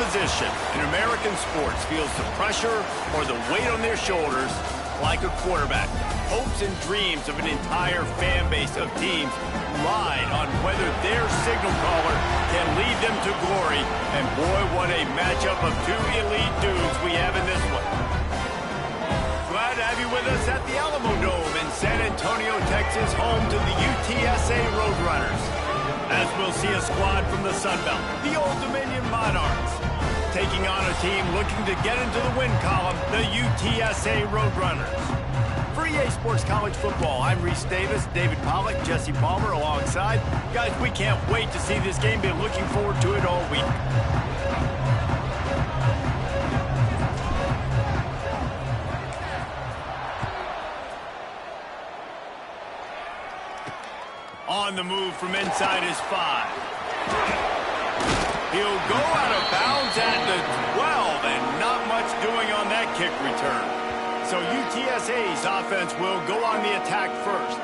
position in American sports feels the pressure or the weight on their shoulders like a quarterback. Hopes and dreams of an entire fan base of teams ride on whether their signal caller can lead them to glory. And boy, what a matchup of two elite dudes we have in this one. Glad to have you with us at the Alamo Dome in San Antonio, Texas, home to the UTSA Roadrunners. As we'll see a squad from the Sun Belt, the Old Dominion Monarchs, taking on a team looking to get into the win column, the UTSA Roadrunners. For EA Sports College Football, I'm Reese Davis, David Pollack, Jesse Palmer alongside. Guys, we can't wait to see this game. Been looking forward to it all week. On the move from inside his 5. He'll go out of bounds at the 12, and not much doing on that kick return. So UTSA's offense will go on the attack first.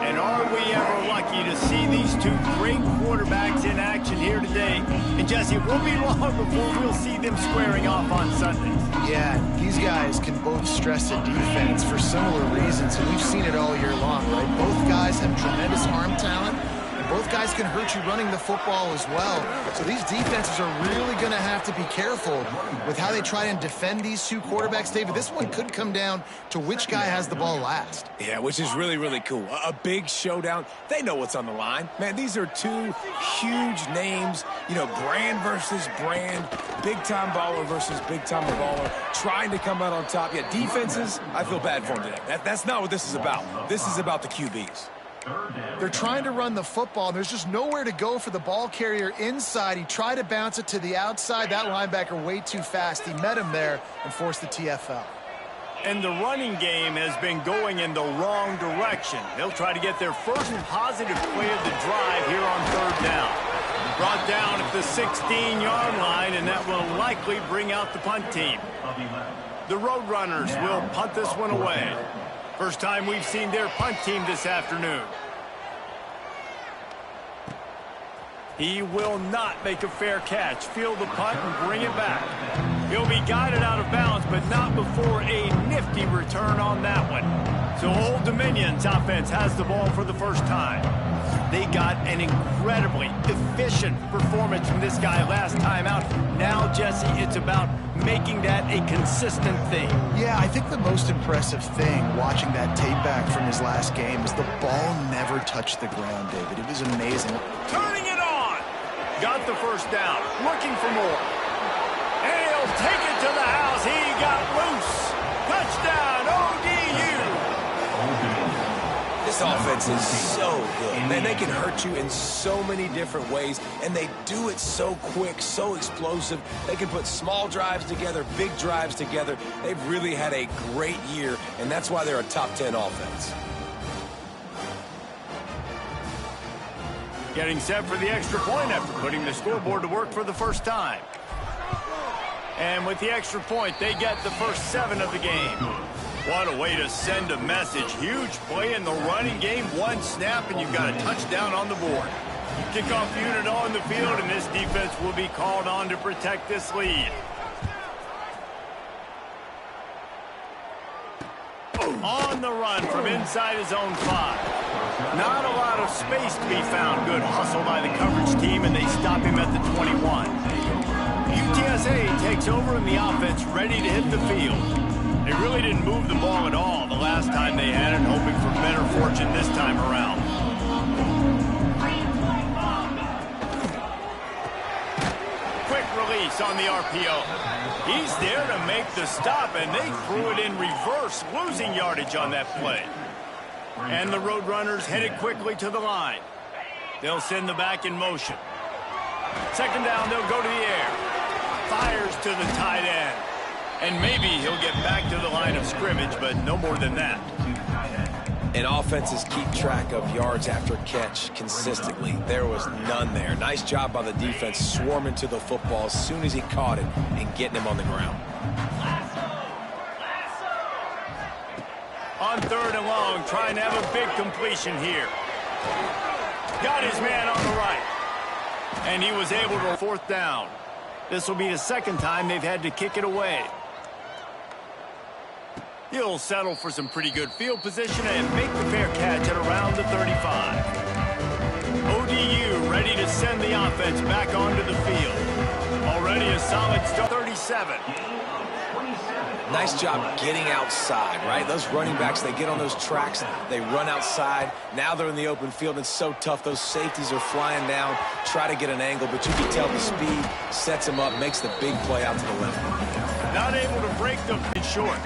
And are we ever lucky to see these two great quarterbacks in action here today? And Jesse, it won't be long before we'll see them squaring off on Sundays. Yeah, these guys can both stress a defense for similar reasons, and we've seen it all year long, right? Both guys have tremendous arm talent, and both guys can hurt you running the football as well. So these defenses are really going to have to be careful with how they try and defend these two quarterbacks. David, this one could come down to which guy has the ball last. Yeah, which is really, really cool. A big showdown. They know what's on the line. Man, these are two huge names. You know, brand versus brand. Big-time baller versus big-time baller. Trying to come out on top. Yeah, defenses, I feel bad for them today. That's not what this is about. This is about the QBs. They're trying to run the football, and there's just nowhere to go for the ball carrier inside. He tried to bounce it to the outside. That linebacker way too fast. He met him there and forced the TFL. And the running game has been going in the wrong direction. They'll try to get their first positive play of the drive here on 3rd down. Brought down at the 16-yard line, and that will likely bring out the punt team. The Roadrunners will punt this one away. First time we've seen their punt team this afternoon. He will not make a fair catch. Field the punt and bring it back. He'll be guided out of bounds, but not before a nifty return on that one. So Old Dominion's offense has the ball for the first time. They got an incredibly efficient performance from this guy last time out. Now, Jesse, it's about making that a consistent thing. Yeah, I think the most impressive thing watching that tape back from his last game is the ball never touched the ground, David. It was amazing. Turning it on. Got the first down. Looking for more. And he'll take it to the house. He got loose. Touchdown, ODU. This offense is so good. Man, they can hurt you in so many different ways, and they do it so quick, so explosive. They can put small drives together, big drives together. They've really had a great year, and that's why they're a top 10 offense. Getting set for the extra point after putting the scoreboard to work for the first time. And with the extra point, they get the first 7 of the game. What a way to send a message. Huge play in the running game. One snap, and you've got a touchdown on the board. Kickoff unit on the field, and this defense will be called on to protect this lead. On the run from inside his own 5. Not a lot of space to be found. Good hustle by the coverage team, and they stop him at the 21. UTSA takes over in the offense, ready to hit the field. They really didn't move the ball at all the last time they had it, hoping for better fortune this time around. Quick release on the RPO. He's there to make the stop, and they threw it in reverse, losing yardage on that play. And the Roadrunners headed quickly to the line. They'll send the back in motion. 2nd down, they'll go to the air. Fires to the tight end. And maybe he'll get back to the line of scrimmage, but no more than that. And offenses keep track of yards after catch consistently. There was none there. Nice job by the defense swarming to the football as soon as he caught it and getting him on the ground. On 3rd and long, trying to have a big completion here. Got his man on the right. And he was able to 4th down. This will be the second time they've had to kick it away. He'll settle for some pretty good field position and make the fair catch at around the 35. ODU ready to send the offense back onto the field. Already a solid start. 37. Nice job getting outside, right? Those running backs, they get on those tracks, they run outside. Now they're in the open field. It's so tough. Those safeties are flying down, try to get an angle, but you can tell the speed sets him up, makes the big play out to the left. Not able to break them in short.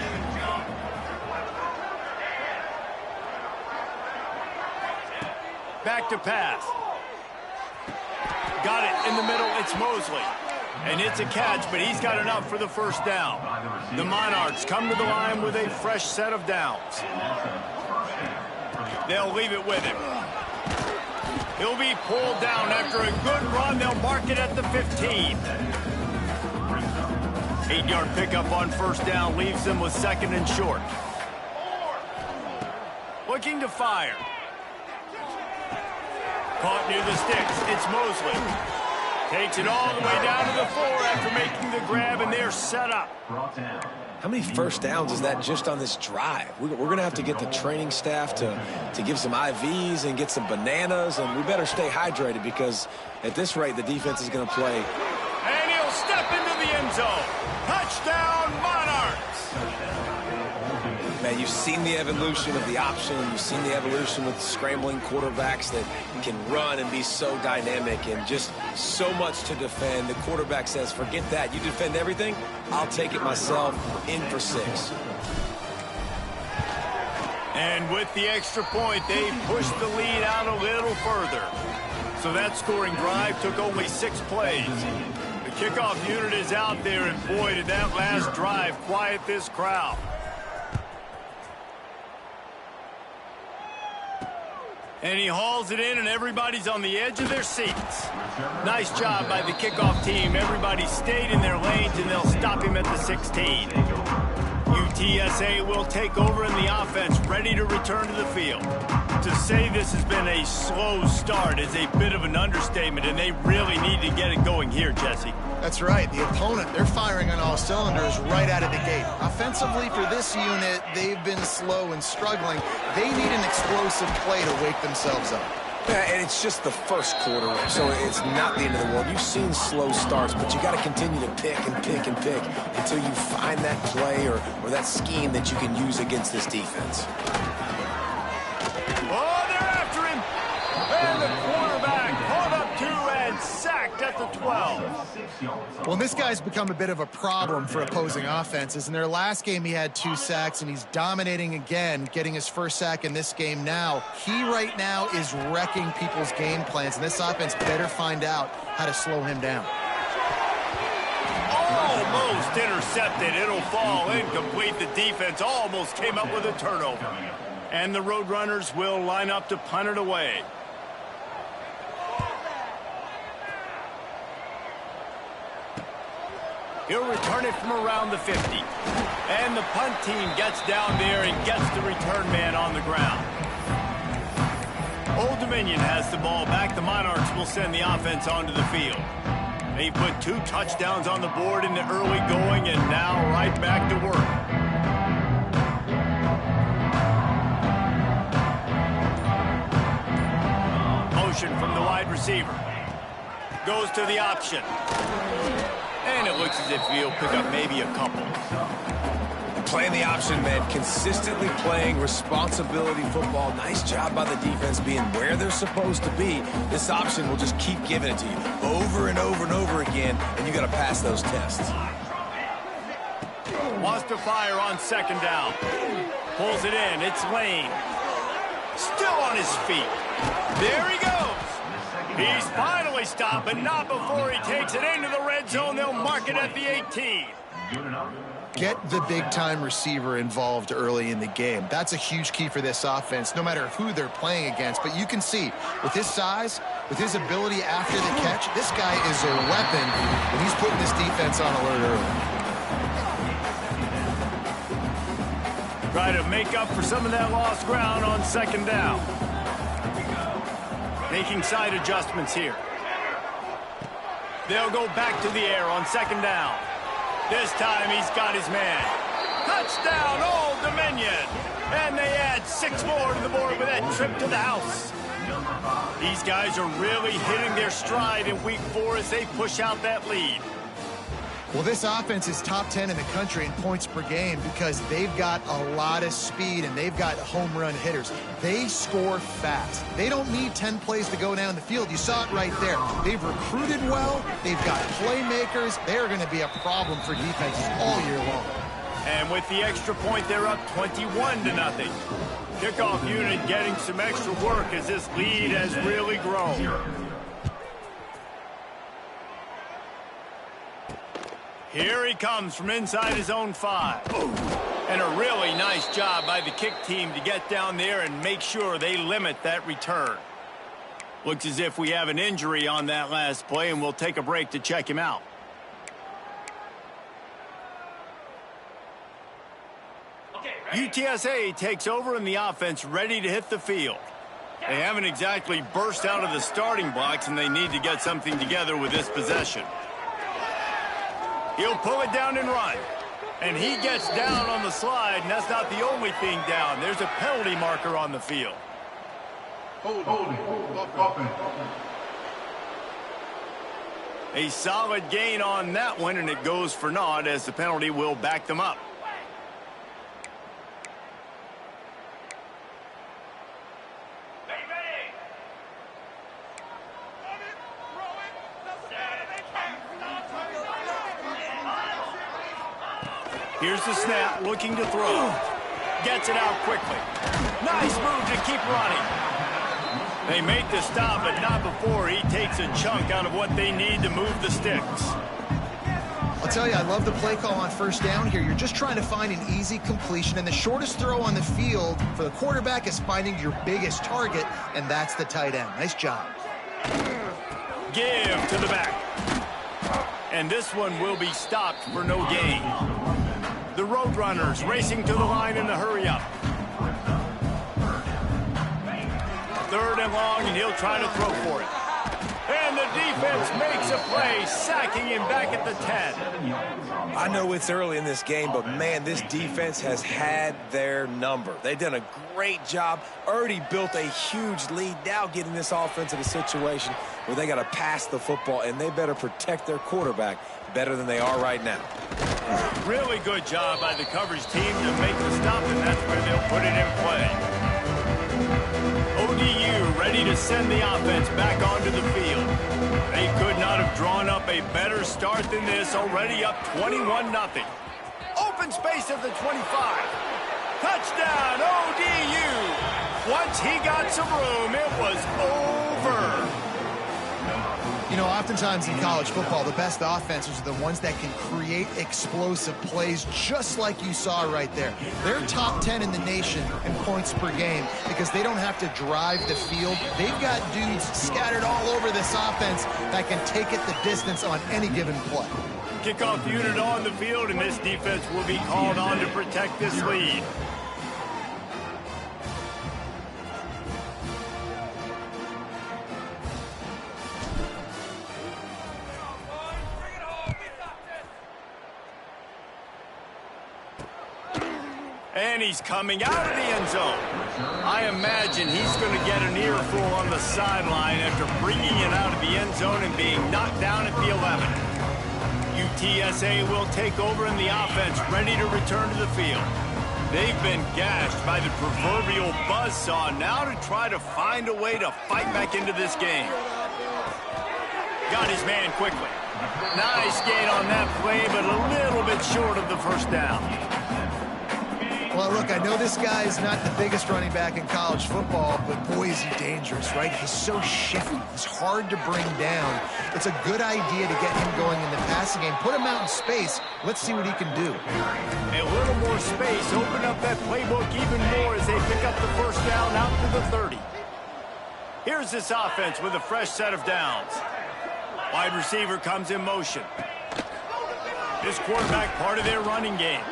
Back to pass. Got it in the middle. It's Mosley. And it's a catch, but he's got enough for the first down. The Monarchs come to the line with a fresh set of downs. They'll leave it with him. He'll be pulled down after a good run. They'll mark it at the 15. 8-yard pickup on first down leaves them with second and short. Looking to fire. Caught near the sticks. It's Mosley. Takes it all the way down to the 4 after making the grab, and they're set up. How many first downs is that just on this drive? We're going to have to get the training staff to give some IVs and get some bananas, and we better stay hydrated because at this rate, the defense is going to play. And he'll step into the end zone. Touchdown, Monarchs! Man, you've seen the evolution of the option. You've seen the evolution with scrambling quarterbacks that can run and be so dynamic and just so much to defend. The quarterback says, forget that. You defend everything, I'll take it myself. In for 6. And with the extra point, they pushed the lead out a little further. So that scoring drive took only 6 plays. The kickoff unit is out there, and boy, did that last drive quiet this crowd. And he hauls it in, and everybody's on the edge of their seats. Nice job by the kickoff team. Everybody stayed in their lanes, and they'll stop him at the 16. UTSA will take over in the offense, ready to return to the field. To say this has been a slow start is a bit of an understatement, and they really need to get it going here, Jesse. That's right. The opponent, they're firing on all cylinders right out of the gate. Offensively, for this unit, they've been slow and struggling. They need an explosive play to wake themselves up. Yeah, and it's just the first quarter, so it's not the end of the world. You've seen slow starts, but you got to continue to pick and pick and pick until you find that play or that scheme that you can use against this defense. Oh, they're after him! And the quarterback caught up 2 and sacked at the 12. Well, this guy's become a bit of a problem for opposing offenses. In their last game, he had 2 sacks, and he's dominating again, getting his first sack in this game now. He right now is wrecking people's game plans, and this offense better find out how to slow him down. Almost intercepted. It'll fall incomplete. The defense almost came up with a turnover. And the Roadrunners will line up to punt it away. He'll return it from around the 50. And the punt team gets down there and gets the return man on the ground. Old Dominion has the ball back. The Monarchs will send the offense onto the field. They put 2 touchdowns on the board in the early going, and now right back to work. Motion from the wide receiver. Goes to the option. And it looks as if he'll pick up maybe a couple. Playing the option, man. Consistently playing responsibility football. Nice job by the defense being where they're supposed to be. This option will just keep giving it to you over and over and over again, and you got to pass those tests. Wants to fire on second down. Pulls it in. It's Lane. Still on his feet. There he goes. He's finally stopped, but not before he takes it into the red zone. They'll mark it at the 18. Get the big-time receiver involved early in the game. That's a huge key for this offense, no matter who they're playing against. But you can see, with his size, with his ability after the catch, this guy is a weapon, and he's putting this defense on alert early. Try to make up for some of that lost ground on second down. Making side adjustments here. They'll go back to the air on second down. This time he's got his man. Touchdown, Old Dominion. And they add 6 more to the board with that trip to the house. These guys are really hitting their stride in week 4 as they push out that lead. Well, this offense is top 10 in the country in points per game because they've got a lot of speed and they've got home run hitters. They score fast. They don't need 10 plays to go down the field. You saw it right there. They've recruited well. They've got playmakers. They're going to be a problem for defenses all year long. And with the extra point, they're up 21-0. Kickoff unit getting some extra work as this lead has really grown. Here he comes from inside his own 5. And a really nice job by the kick team to get down there and make sure they limit that return. Looks as if we have an injury on that last play, and we'll take a break to check him out. UTSA takes over in the offense, ready to hit the field. They haven't exactly burst out of the starting blocks, and they need to get something together with this possession. He'll pull it down and run. And he gets down on the slide, and that's not the only thing down. There's a penalty marker on the field. A solid gain on that one, and it goes for naught as the penalty will back them up. Here's the snap, looking to throw. Gets it out quickly. Nice move to keep running. They make the stop, but not before he takes a chunk out of what they need to move the sticks. I'll tell you, I love the play call on first down here. You're just trying to find an easy completion, and the shortest throw on the field for the quarterback is finding your biggest target, and that's the tight end. Nice job. Give to the back. And this one will be stopped for no gain. The Roadrunners racing to the line in the hurry-up. 3rd and long, and he'll try to throw for it. And the defense makes a play, sacking him back at the 10. I know it's early in this game, but, man, this defense has had their number. They've done a great job, already built a huge lead, now getting this offense in a situation where they got to pass the football, and they better protect their quarterback better than they are right now. Really good job by the coverage team to make the stop, and that's where they'll put it in play. ODU ready to send the offense back onto the field. They could not have drawn up a better start than this, already up 21-0. Open space at the 25. Touchdown, ODU. Once he got some room, it was over. You know, oftentimes in college football, the best offenses are the ones that can create explosive plays, just like you saw right there. They're top 10 in the nation in points per game because they don't have to drive the field. They've got dudes scattered all over this offense that can take it the distance on any given play. Kickoff unit on the field, and this defense will be called on to protect this lead. And he's coming out of the end zone. I imagine he's going to get an earful on the sideline after bringing it out of the end zone and being knocked down at the 11. UTSA will take over in the offense, ready to return to the field. They've been gashed by the proverbial buzzsaw, now to try to find a way to fight back into this game. Got his man quickly. Nice gain on that play, but a little bit short of the first down. Well, look, I know this guy is not the biggest running back in college football, but boy, is he dangerous, right? He's so shifty. He's hard to bring down. It's a good idea to get him going in the passing game. Put him out in space. Let's see what he can do. A little more space. Open up that playbook even more as they pick up the first down out to the 30. Here's this offense with a fresh set of downs. Wide receiver comes in motion. This quarterback part of their running game.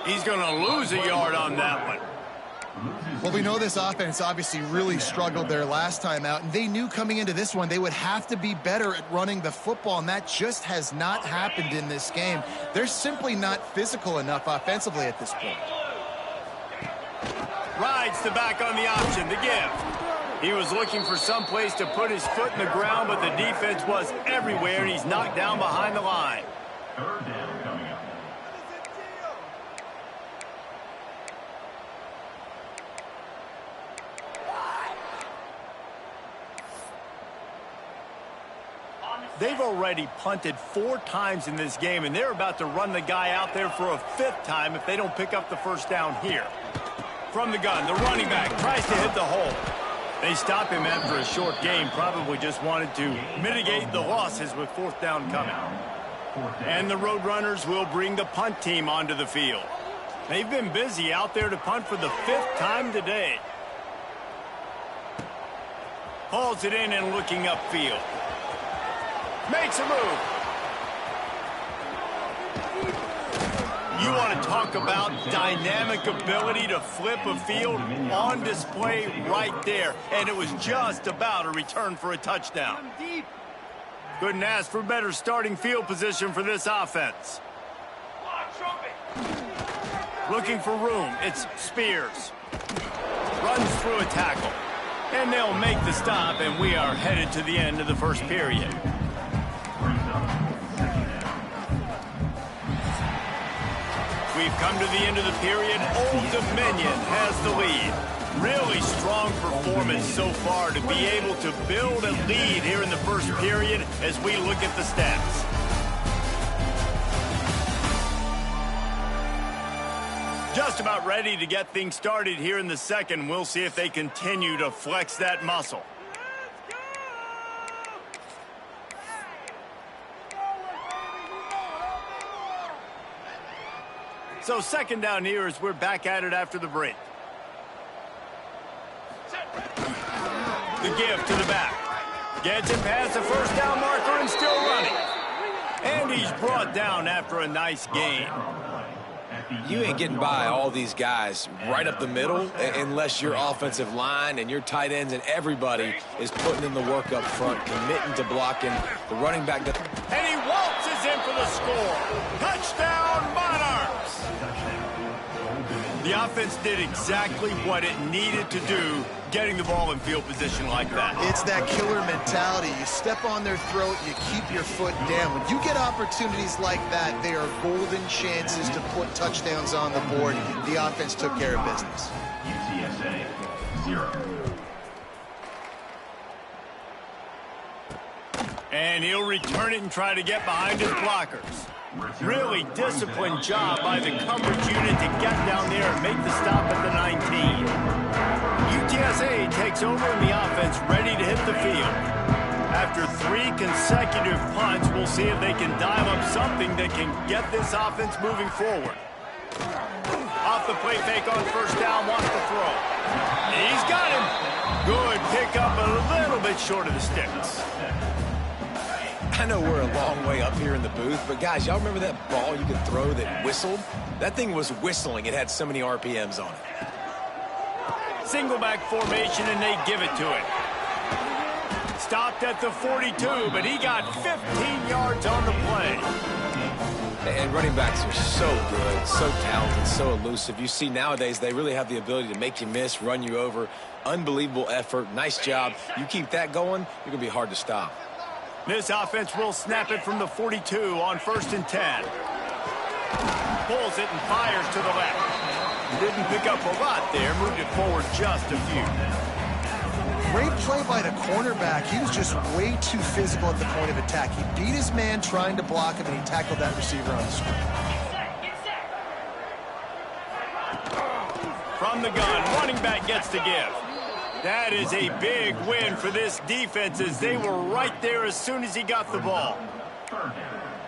He's going to lose a yard on that one. Well, we know this offense obviously really struggled their last time out, and they knew coming into this one they would have to be better at running the football, and that just has not happened in this game. They're simply not physical enough offensively at this point. Rides the back on the option, the give. He was looking for some place to put his foot in the ground, but the defense was everywhere, and he's knocked down behind the line. Third down coming up. They've already punted 4 times in this game, and they're about to run the guy out there for a 5th time if they don't pick up the first down here. From the gun, the running back tries to hit the hole. They stop him after a short game, probably just wanted to mitigate the losses with 4th down coming. And the Roadrunners will bring the punt team onto the field. They've been busy out there to punt for the 5th time today. Hauls it in and looking upfield. Makes a move. You want to talk about dynamic ability to flip a field, on display right there. And it was just about a return for a touchdown. Couldn't ask for better starting field position for this offense. Looking for room. It's Spears. Runs through a tackle. And they'll make the stop, and we are headed to the end of the first period. We've come to the end of the period. Old Dominion has the lead. Really strong performance so far to be able to build a lead here in the first period as we look at the stats. Just about ready to get things started here in the second. We'll see if they continue to flex that muscle. So second down here as we're back at it after the break. The give to the back. Gets it past the first down marker and still running. And he's brought down after a nice gain. You ain't getting by all these guys right up the middle unless your offensive line and your tight ends and everybody is putting in the work up front, committing to blocking the running back. And he waltzes in for the score. Touchdown, Monarchs! The offense did exactly what it needed to do, getting the ball in field position like that. It's that killer mentality. You step on their throat, you keep your foot down. When you get opportunities like that, they are golden chances to put touchdowns on the board. The offense took care of business. UTSA 0. And he'll return it and try to get behind his blockers. Really disciplined job by the coverage unit to get down there and make the stop at the 19. UTSA takes over in the offense, ready to hit the field. After 3 consecutive punts, we'll see if they can dial up something that can get this offense moving forward. Off the play fake on first down, wants to throw. He's got him. Good pickup, a little bit short of the sticks. I know we're a long way up here in the booth, but guys, y'all remember that ball you could throw that whistled? That thing was whistling. It had so many RPMs on it. Single back formation, and they give it to him. Stopped at the 42, but he got 15 yards on the play. And running backs are so good, so talented, so elusive. You see nowadays they really have the ability to make you miss, run you over. Unbelievable effort. Nice job. You keep that going, you're going to be hard to stop. This offense will snap it from the 42 on 1st and 10. Pulls it and fires to the left. Didn't pick up a lot there, moved it forward just a few. Great play by the cornerback. He was just way too physical at the point of attack. He beat his man trying to block him, and he tackled that receiver on the screen. From the gun, running back gets to give. That is a big win for this defense as they were right there as soon as he got the ball.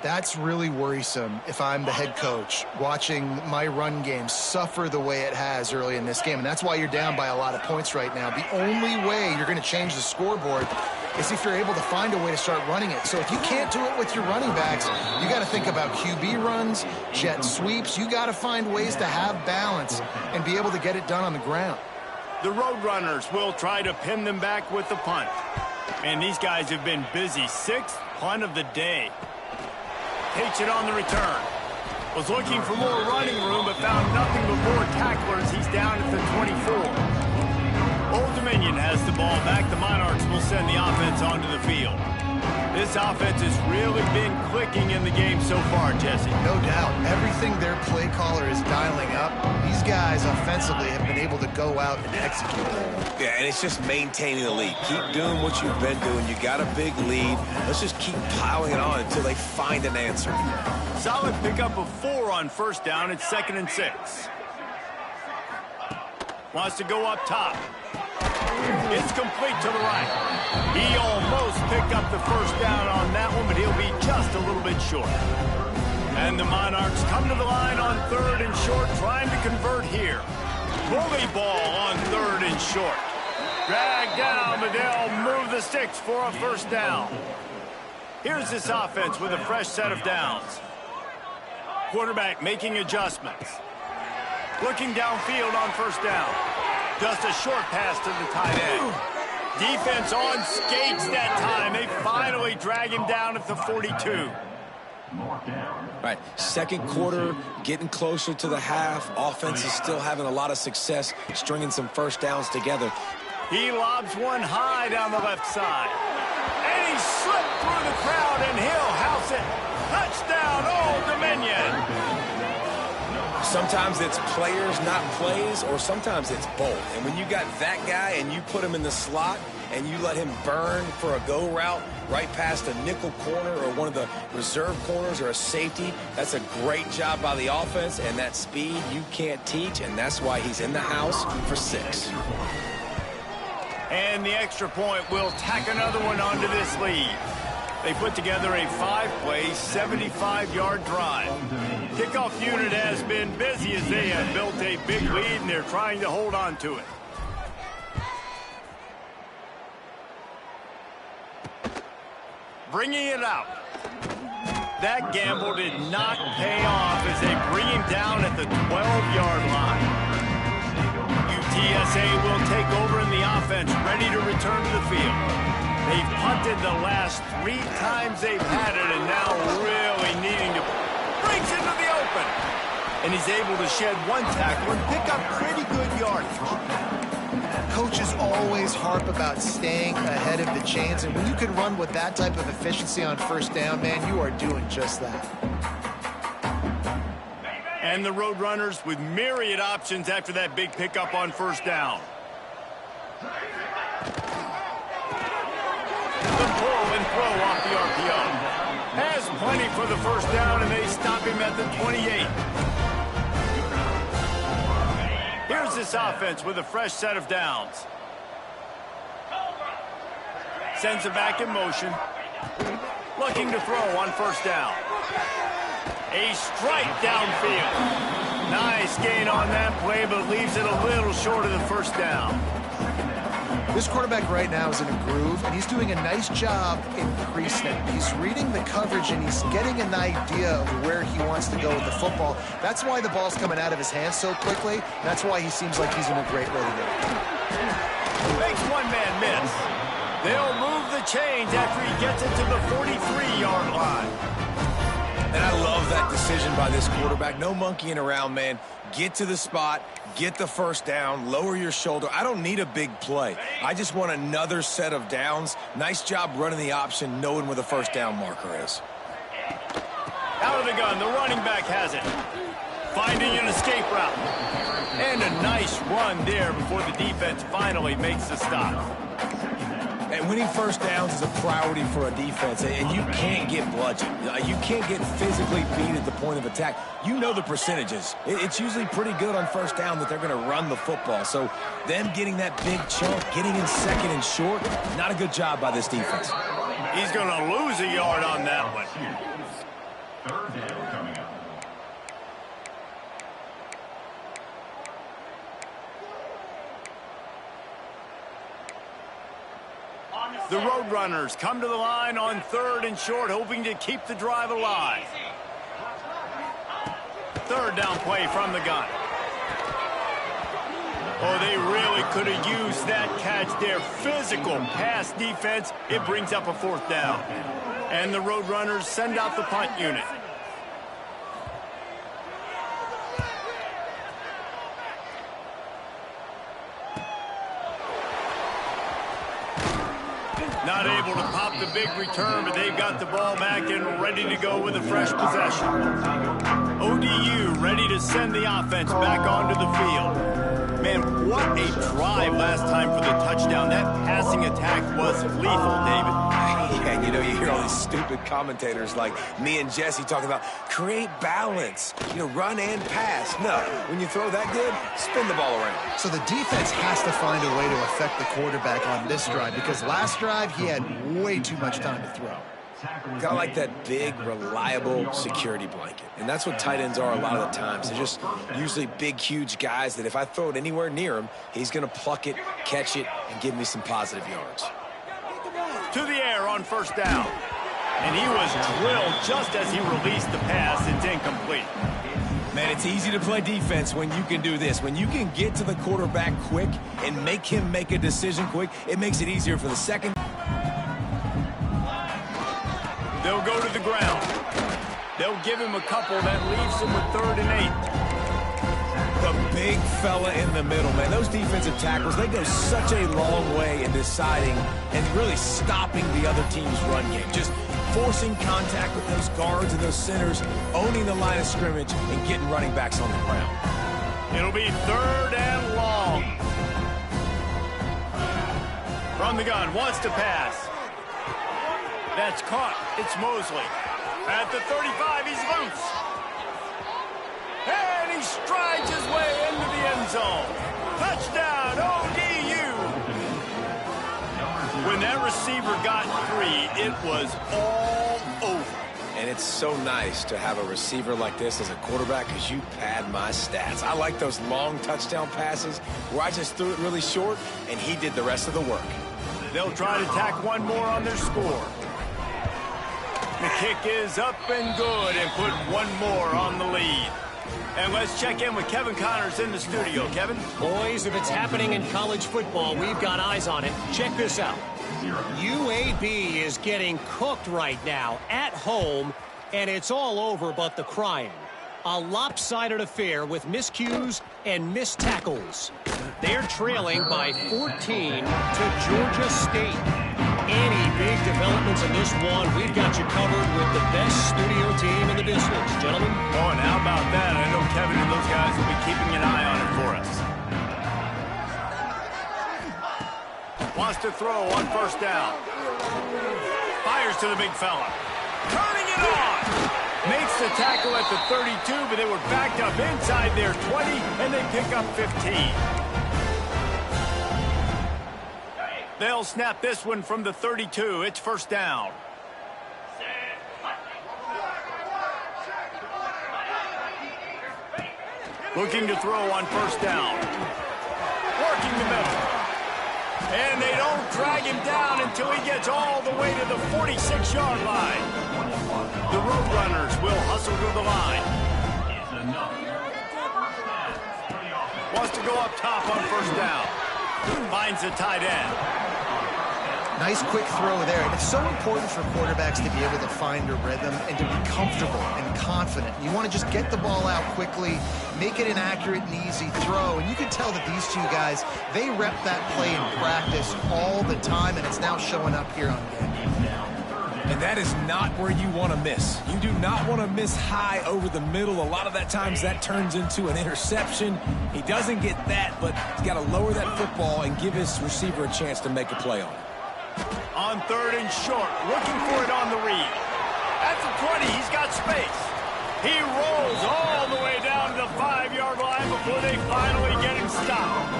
That's really worrisome if I'm the head coach, watching my run game suffer the way it has early in this game. And that's why you're down by a lot of points right now. The only way you're going to change the scoreboard is if you're able to find a way to start running it. So if you can't do it with your running backs, you got to think about QB runs, jet sweeps. You got to find ways to have balance and be able to get it done on the ground. The Roadrunners will try to pin them back with the punt. And these guys have been busy. 6th punt of the day. Takes it on the return. Was looking for more running room, but found nothing but more tacklers. He's down at the 24. Old Dominion has the ball back. The Monarchs will send the offense onto the field. This offense has really been clicking in the game so far, Jesse. No doubt. Everything their play caller is dialing up, these guys offensively have been able to go out and execute. Yeah, and it's just maintaining the lead. Keep doing what you've been doing. You got a big lead. Let's just keep piling it on until they find an answer. Solid pickup of 4 on first down. It's 2nd and 6. Wants to go up top. It's complete to the right. He almost picked up the first down on that one, but he'll be just a little bit short. And the Monarchs come to the line on 3rd and short, trying to convert here. Bully ball on 3rd and short. Drag down, but they'll move the sticks for a first down. Here's this offense with a fresh set of downs. Quarterback making adjustments. Looking downfield on first down. Just a short pass to the tight end. Defense on skates that time. They finally drag him down at the 42. Right, second quarter, getting closer to the half. Offense is still having a lot of success stringing some first downs together. He lobs one high down the left side. And he slipped through the crowd, and he'll house it. Touchdown, Old Dominion. Sometimes it's players, not plays, or sometimes it's both. And when you got that guy and you put him in the slot and you let him burn for a go route right past a nickel corner or one of the reserve corners or a safety, that's a great job by the offense, and that speed you can't teach, and that's why he's in the house for 6. And the extra point will tack another one onto this lead. They put together a 5-play, 75-yard drive. Kickoff unit has been busy as they have built a big lead, and they're trying to hold on to it. Bringing it out. That gamble did not pay off as they bring him down at the 12-yard line. UTSA will take over in the offense, ready to return to the field. They've punted the last 3 times they've had it, and now really needing to breaks into the open. And he's able to shed one tackle and pick up pretty good yardage. Coaches always harp about staying ahead of the chains, and when you can run with that type of efficiency on first down, man, you are doing just that. And the Roadrunners with myriad options after that big pickup on first down. The pull and throw off the RPO. Has plenty for the first down, and they stop him at the 28. Here's this offense with a fresh set of downs. Sends it back in motion. Looking to throw on first down. A strike downfield. Nice gain on that play, but leaves it a little short of the first down. This quarterback right now is in a groove, and he's doing a nice job in pre-snap. He's reading the coverage, and he's getting an idea of where he wants to go with the football. That's why the ball's coming out of his hands so quickly. That's why he seems like he's in a great way to go. Makes one man miss. They'll move the chains after he gets it to the 43-yard line. And I love that decision by this quarterback. No monkeying around, man. Get to the spot, get the first down, lower your shoulder. I don't need a big play. I just want another set of downs. Nice job running the option, knowing where the first down marker is. Out of the gun, the running back has it. Finding an escape route. And a nice run there before the defense finally makes the stop. And winning first downs is a priority for a defense, and you can't get bludgeoned. You can't get physically beat at the point of attack. You know the percentages. It's usually pretty good on first down that they're going to run the football. So them getting that big chunk, getting in second and short, not a good job by this defense. He's going to lose a yard on that one. Third down coming up. On the The Roadrunners come to the line on 3rd and short, hoping to keep the drive alive. 3rd down play from the gun. Oh, they really could have used that catch there. Physical pass defense. It brings up a 4th down. And the Roadrunners send out the punt unit. Not able to pop the big return, but they've got the ball back and ready to go with a fresh possession. ODU ready to send the offense back onto the field. Man, what a drive last time for the touchdown. That passing attack was lethal, David. Yeah, you know, you hear all these stupid commentators like me and Jesse talking about create balance, you know, run and pass. No, when you throw that good, spin the ball around. So the defense has to find a way to affect the quarterback on this drive because last drive he had way too much time to throw. Kind of like that big, reliable security blanket. And that's what tight ends are a lot of the times. They're just usually big, huge guys that if I throw it anywhere near him, he's going to pluck it, catch it, and give me some positive yards. To the air on 1st down. And he was drilled just as he released the pass. It's incomplete. Man, it's easy to play defense when you can do this. When you can get to the quarterback quick and make him make a decision quick, it makes it easier for the second. They'll go to the ground. They'll give him a couple that leaves him with 3rd and 8. The big fella in the middle, man. Those defensive tackles, they go such a long way in deciding and really stopping the other team's run game. Just forcing contact with those guards and those centers, owning the line of scrimmage, and getting running backs on the ground. It'll be 3rd and long. From the gun, wants to pass. That's caught. It's Mosley. At the 35, he's loose. And he strides his way into the end zone. Touchdown, ODU. When that receiver got free, it was all over. And it's so nice to have a receiver like this as a quarterback because you pad my stats. I like those long touchdown passes where I just threw it really short and he did the rest of the work. They'll try to tack one more on their score. The kick is up and good and put one more on the lead. And let's check in with Kevin Connors in the studio. Kevin? Boys, if it's happening in college football, we've got eyes on it. Check this out. UAB is getting cooked right now at home, and it's all over but the crying. A lopsided affair with miscues and missed tackles. They're trailing by 14 to Georgia State. Any big developments in this one, we've got you covered with the best studio team in the business, gentlemen. Oh, and how about that? I know Kevin and those guys will be keeping an eye on it for us. Wants to throw on 1st down. Fires to the big fella. Turning it on. Makes the tackle at the 32, but they were backed up inside their 20, and they pick up 15. They'll snap this one from the 32. It's 1st down. Looking to throw on 1st down. Working the middle. And they don't drag him down until he gets all the way to the 46-yard line. The Roadrunners will hustle to the line. Wants to go up top on 1st down. Finds the tight end. Nice quick throw there. And it's so important for quarterbacks to be able to find a rhythm and to be comfortable and confident. You want to just get the ball out quickly, make it an accurate and easy throw. And you can tell that these two guys, they rep that play in practice all the time, and it's now showing up here on game. And that is not where you want to miss. You do not want to miss high over the middle. A lot of that times that turns into an interception. He doesn't get that, but he's got to lower that football and give his receiver a chance to make a play on it. On 3rd and short, looking for it on the read. At the 20, he's got space. He rolls all the way down to the 5-yard line before they finally get him stopped.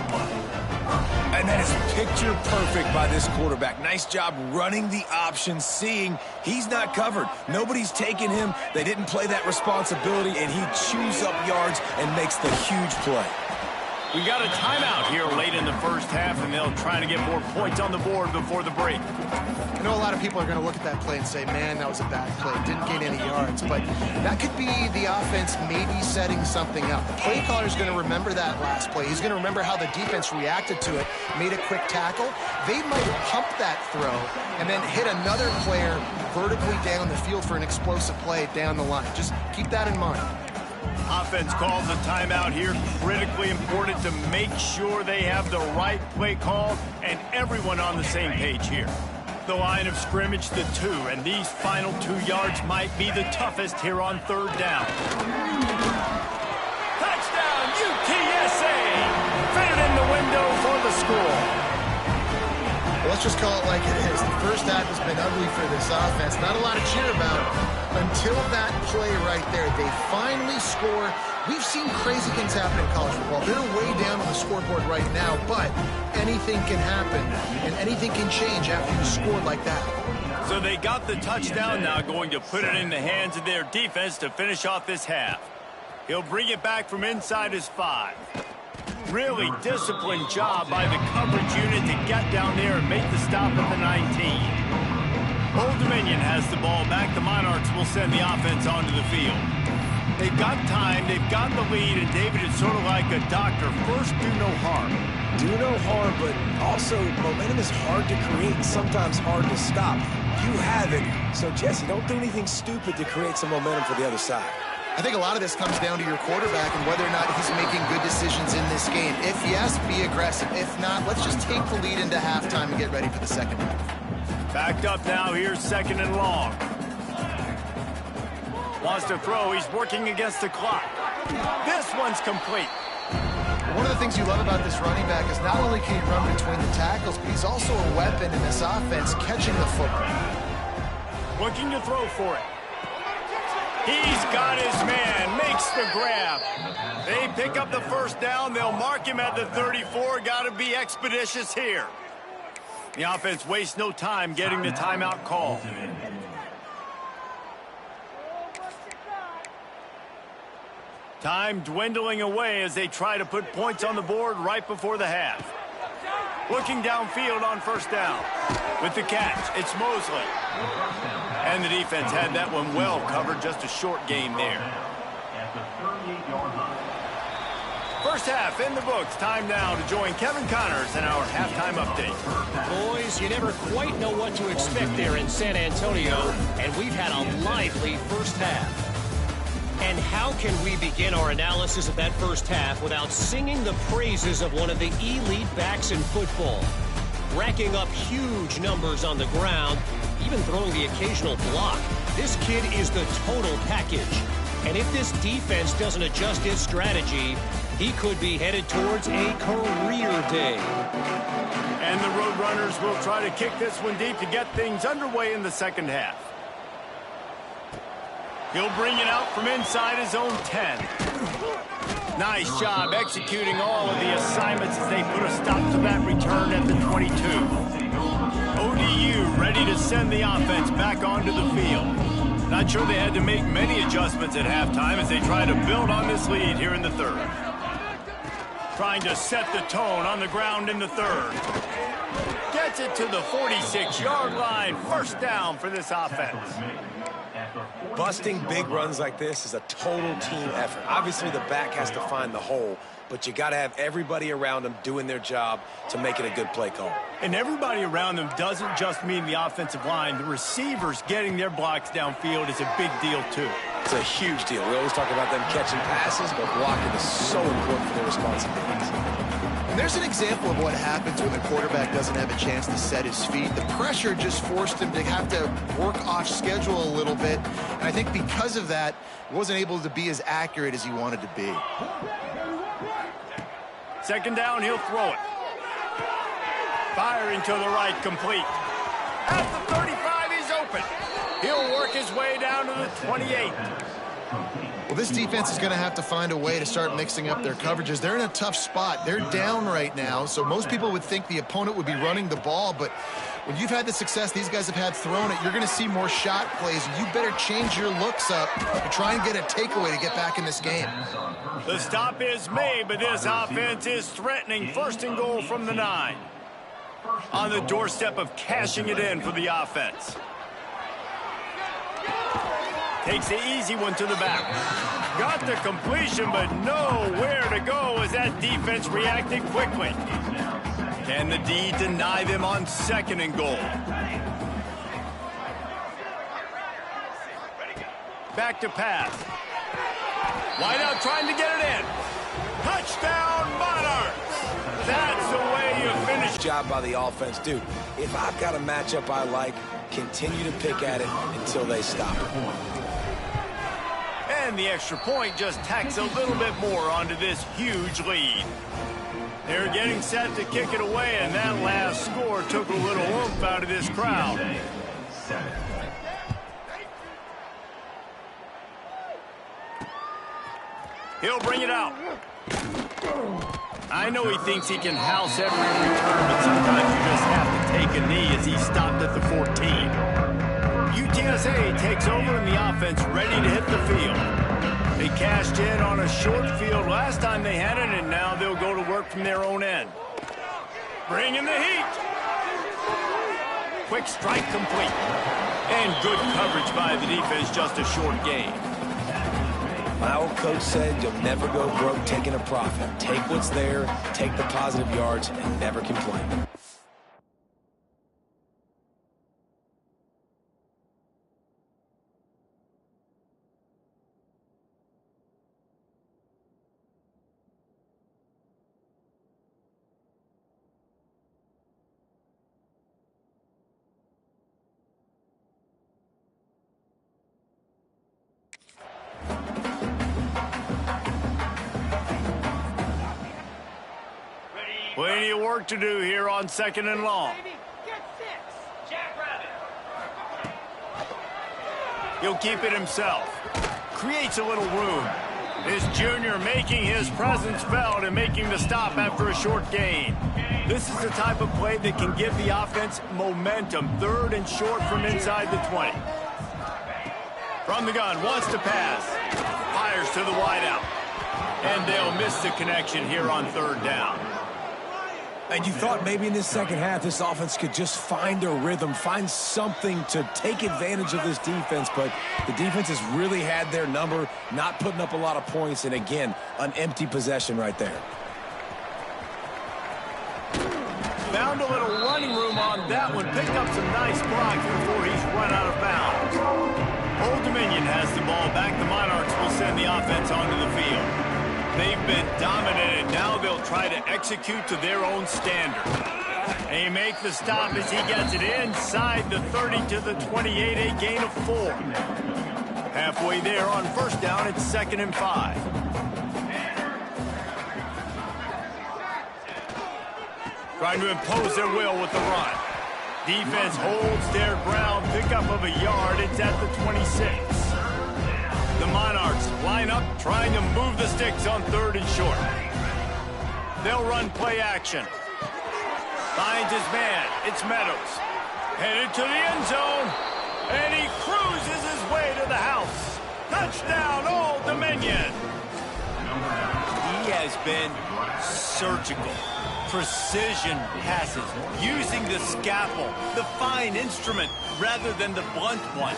And that is picture perfect by this quarterback. Nice job running the option, seeing he's not covered. Nobody's taking him. They didn't play that responsibility, and he chews up yards and makes the huge play. We got a timeout here late in the first half, and they'll try to get more points on the board before the break. I know a lot of people are going to look at that play and say, man, that was a bad play. Didn't gain any yards. But that could be the offense maybe setting something up. The play caller is going to remember that last play. He's going to remember how the defense reacted to it, made a quick tackle. They might pump that throw and then hit another player vertically down the field for an explosive play down the line. Just keep that in mind. Offense calls a timeout here. Critically important to make sure they have the right play call and everyone on the same page here. The line of scrimmage to 2, and these final 2 yards might be the toughest here on 3rd down. Touchdown, UTSA! Fitted in the window for the score. Let's just call it like it is. The first half has been ugly for this offense. Not a lot to cheer about until that play right there. They finally score. We've seen crazy things happen in college football. They're way down on the scoreboard right now, but anything can happen, and anything can change after you scored like that. So they got the touchdown, now going to put it in the hands of their defense to finish off this half. He'll bring it back from inside his 5. Really disciplined job by the coverage unit to get down there and make the stop at the 19. Old Dominion has the ball back. The Monarchs will send the offense onto the field. They've got time, they've got the lead, and David, it's sort of like a doctor. First, do no harm. Do no harm, but also momentum is hard to create and sometimes hard to stop. You have it. So, Jesse, don't do anything stupid to create some momentum for the other side. I think a lot of this comes down to your quarterback and whether or not he's making good decisions in this game. If yes, be aggressive. If not, let's just take the lead into halftime and get ready for the second half. Backed up now, here's 2nd and long. Wants to throw, he's working against the clock. This one's complete. One of the things you love about this running back is not only can he run between the tackles, but he's also a weapon in this offense catching the football. Looking to throw for it. He's got his man, makes the grab. They pick up the first down. They'll mark him at the 34. Got to be expeditious here. The offense wastes no time getting the timeout call. Time dwindling away as they try to put points on the board right before the half. Looking downfield on first down. With the catch, it's Mosley. And the defense had that one well covered, just a short game there. First half in the books. Time now to join Kevin Connors in our halftime update. Boys, you never quite know what to expect there in San Antonio, and we've had a lively first half. And how can we begin our analysis of that first half without singing the praises of one of the elite backs in football? Racking up huge numbers on the ground, even throwing the occasional block. This kid is the total package. And if this defense doesn't adjust its strategy, he could be headed towards a career day. And the Roadrunners will try to kick this one deep to get things underway in the second half. He'll bring it out from inside his own 10. Nice job executing all of the assignments as they put a stop to that return at the 22. ODU ready to send the offense back onto the field. Not sure they had to make many adjustments at halftime as they try to build on this lead here in the third. Trying to set the tone on the ground in the third. Gets it to the 46-yard line. First down for this offense. Busting big runs like this is a total team effort. Obviously, the back has to find the hole, but you got to have everybody around them doing their job to make it a good play call. And everybody around them doesn't just mean the offensive line. The receivers getting their blocks downfield is a big deal, too. It's a huge deal. We always talk about them catching passes, but blocking is so important for their responsibilities. And there's an example of what happens when the quarterback doesn't have a chance to set his feet. The pressure just forced him to have to work off schedule a little bit. And I think because of that, he wasn't able to be as accurate as he wanted to be. Second down, he'll throw it. Firing to the right, complete. At the 35, he's open. He'll work his way down to the 28. Well, this defense is going to have to find a way to start mixing up their coverages. They're in a tough spot. They're down right now, so most people would think the opponent would be running the ball, but when you've had the success these guys have had throwing it, you're going to see more shot plays. You better change your looks up to try and get a takeaway to get back in this game. The stop is made, but this offense is threatening. 1st and goal from the 9. On the doorstep of cashing it in for the offense. Takes the easy one to the back. Got the completion, but nowhere to go as that defense reacted quickly. Can the D deny them on 2nd and goal? Back to pass. Wide out trying to get it in. Touchdown, Monarchs! That's the way you finish. Job by the offense, dude. If I've got a matchup I like, continue to pick at it until they stop it. And the extra point just tacks a little bit more onto this huge lead. They're getting set to kick it away, and that last score took a little oomph out of this crowd. He'll bring it out. I know he thinks he can house every return, but sometimes you just have to take a knee as he stopped at the 14. UTSA takes over in the offense, ready to hit the field. They cashed in on a short field last time they had it, and now they'll go to work from their own end. Bringing the heat. Quick strike complete. And good coverage by the defense, just a short gain. My old coach said you'll never go broke taking a profit. Take what's there, take the positive yards, and never complain. Plenty of work to do here on 2nd and long. He'll keep it himself. Creates a little room. This junior making his presence felt and making the stop after a short gain. This is the type of play that can give the offense momentum. 3rd and short from inside the 20. From the gun, wants to pass. Fires to the wideout. And they'll miss the connection here on 3rd down. And you thought maybe in this second half this offense could just find a rhythm, find something to take advantage of this defense, but the defense has really had their number, not putting up a lot of points, and again, an empty possession right there. Found a little running room on that one, picked up some nice blocks before he's run out of bounds. Old Dominion has the ball back. The Monarchs will send the offense onto the field. They've been dominated. Now they'll try to execute to their own standard. They make the stop as he gets it inside the 30 to the 28, a gain of 4. Halfway there on 1st down, it's 2nd and 5. Trying to impose their will with the run. Defense holds their ground, pickup of a yard. It's at the 26. The Monarchs line up, trying to move the sticks on 3rd and short. They'll run play action. Finds his man. It's Meadows. Headed to the end zone. And he cruises his way to the house. Touchdown, Old Dominion. He has been surgical. Precision passes, using the scalpel, the fine instrument, rather than the blunt one.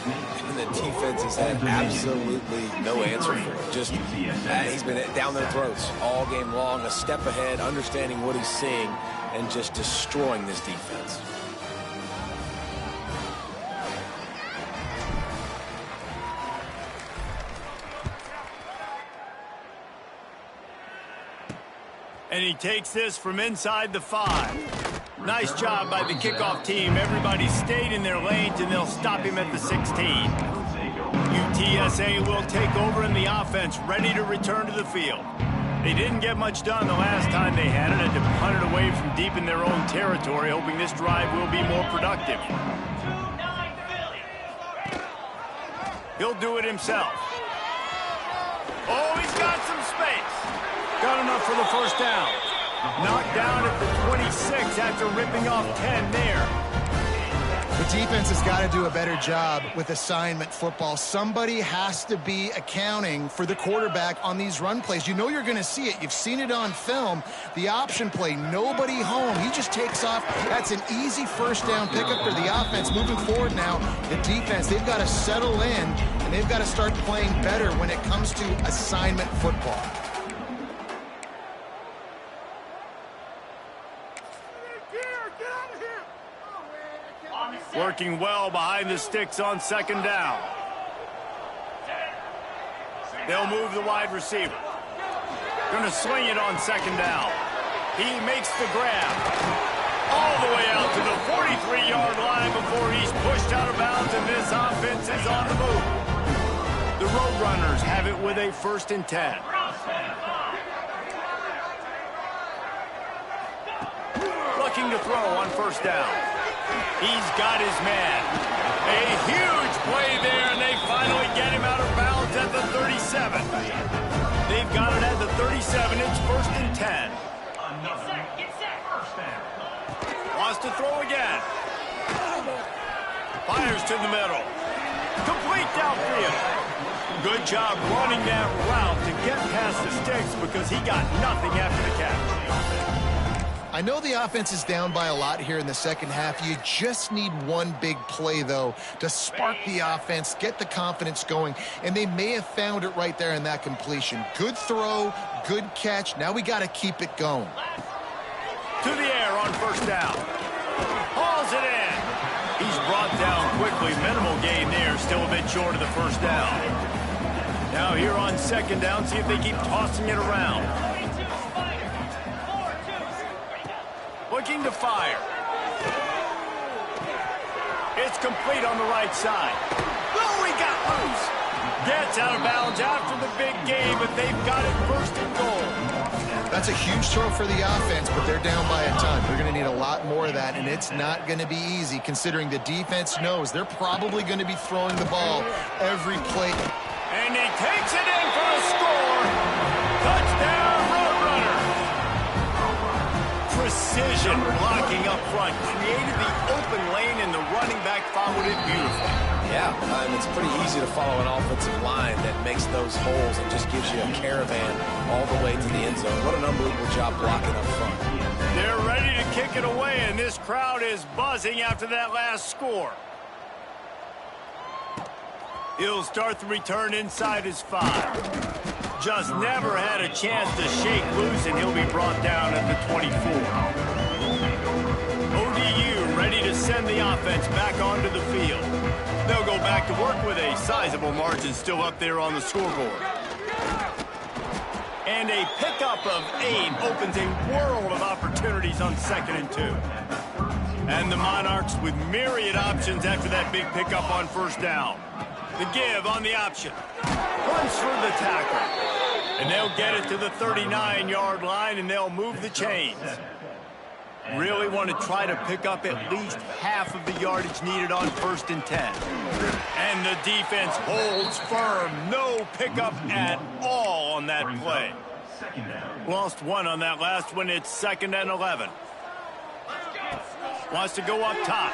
And the defense has had absolutely no answer for it. Just, he's been down their throats all game long, a step ahead, understanding what he's seeing, and just destroying this defense. And he takes this from inside the 5. Nice job by the kickoff team. Everybody stayed in their lanes, and they'll stop him at the 16. UTSA will take over in the offense, ready to return to the field. They didn't get much done the last time they had it, and to punt it away from deep in their own territory, hoping this drive will be more productive. He'll do it himself. Oh, he's got some space. Got enough for the 1st down. Knocked down at the 26 after ripping off 10 there. The defense has got to do a better job with assignment football. Somebody has to be accounting for the quarterback on these run plays. You know you're going to see it. You've seen it on film. The option play, nobody home. He just takes off. That's an easy first down pickup for the offense. Moving forward now, the defense, they've got to settle in, and they've got to start playing better when it comes to assignment football. Working well behind the sticks on second down. They'll move the wide receiver. Going to swing it on second down. He makes the grab. All the way out to the 43-yard line before he's pushed out of bounds, and this offense is on the move. The Roadrunners have it with a 1st and 10. Looking to throw on first down. He's got his man. A huge play there, and they finally get him out of bounds at the 37. They've got it at the 37. It's 1st and 10. Wants to throw again. Fires to the middle. Complete downfield. Good job running that route to get past the sticks because he got nothing after the catch. I know the offense is down by a lot here in the second half. You just need one big play, though, to spark the offense, get the confidence going, and they may have found it right there in that completion. Good throw, good catch. Now we got to keep it going. To the air on first down. Hauls it in. He's brought down quickly. Minimal gain there, still a bit short of the first down. Now here on second down, see if they keep tossing it around. Looking to fire. It's complete on the right side. Oh, he got loose. Gets out of bounds after the big game, but they've got it 1st and goal. That's a huge throw for the offense, but they're down by a ton. They're going to need a lot more of that, and it's not going to be easy considering the defense knows they're probably going to be throwing the ball every play. And he takes it in for a score. Touchdown, Roadrunners. Precision blocking up front. Created the open lane, and the running back followed it beautifully. Yeah, and it's pretty easy to follow an offensive line that makes those holes and just gives you a caravan all the way to the end zone. What an unbelievable job blocking up front. They're ready to kick it away, and this crowd is buzzing after that last score. He'll start the return inside his 5. Just never had a chance to shake loose, and he'll be brought down at the 24. ODU ready to send the offense back onto the field. They'll go back to work with a sizable margin still up there on the scoreboard. And a pickup of 8 opens a world of opportunities on 2nd and 2. And the Monarchs with myriad options after that big pickup on first down. The give on the option. Runs through the tackle. And they'll get it to the 39-yard line, and they'll move the chains. Really want to try to pick up at least half of the yardage needed on 1st and 10. And the defense holds firm. No pickup at all on that play. Lost 1 on that last one. It's 2nd and 11. Wants to go up top.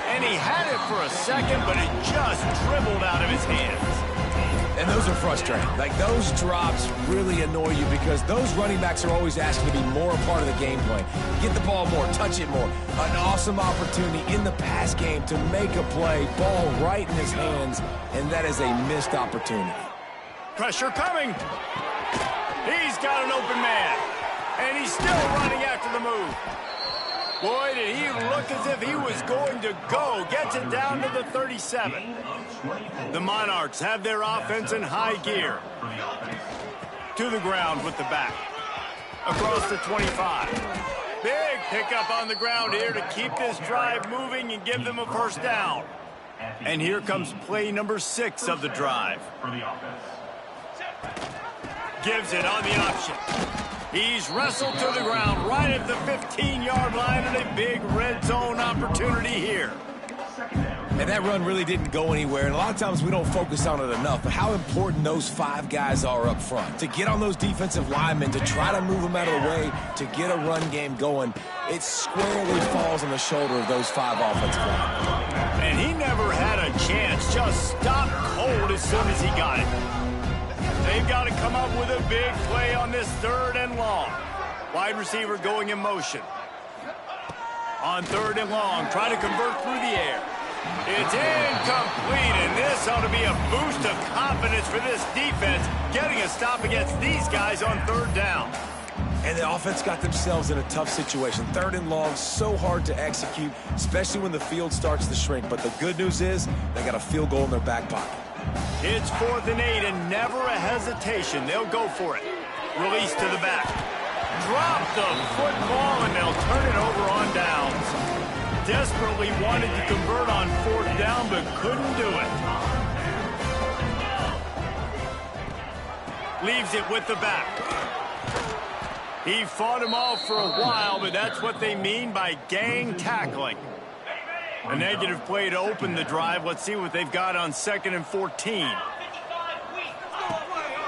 And he had it for a second, but it just dribbled out of his hands. And those are frustrating. Like, those drops really annoy you because those running backs are always asking to be more a part of the game plan. Get the ball more, touch it more. An awesome opportunity in the pass game to make a play, ball right in his hands, and that is a missed opportunity. Pressure coming. He's got an open man. And he's still running after the move. Boy, did he look as if he was going to go. Gets it down to the 37. The Monarchs have their offense in high gear. To the ground with the back. Across the 25. Big pickup on the ground here to keep this drive moving and give them a first down. And here comes play number 6 of the drive. Gives it on the option. He's wrestled to the ground right at the 15-yard line, and a big red zone opportunity here. And that run really didn't go anywhere, and a lot of times we don't focus on it enough, but how important those 5 guys are up front. To get on those defensive linemen, to try to move them out of the way, to get a run game going, it squarely falls on the shoulder of those 5 offensive linemen. And he never had a chance, just stopped cold as soon as he got it. They've got to come up with a big play on this 3rd and long. Wide receiver going in motion. On 3rd and long, try to convert through the air. It's incomplete, and this ought to be a boost of confidence for this defense, getting a stop against these guys on 3rd down. And the offense got themselves in a tough situation. 3rd and long, so hard to execute, especially when the field starts to shrink. But the good news is they got a field goal in their back pocket. It's 4th and 8, and never a hesitation. They'll go for it. Release to the back. Drop the football, and they'll turn it over on downs. Desperately wanted to convert on 4th down, but couldn't do it. Leaves it with the back. He fought him off for a while, but that's what they mean by gang tackling. A negative play to open the drive. Let's see what they've got on 2nd and 14.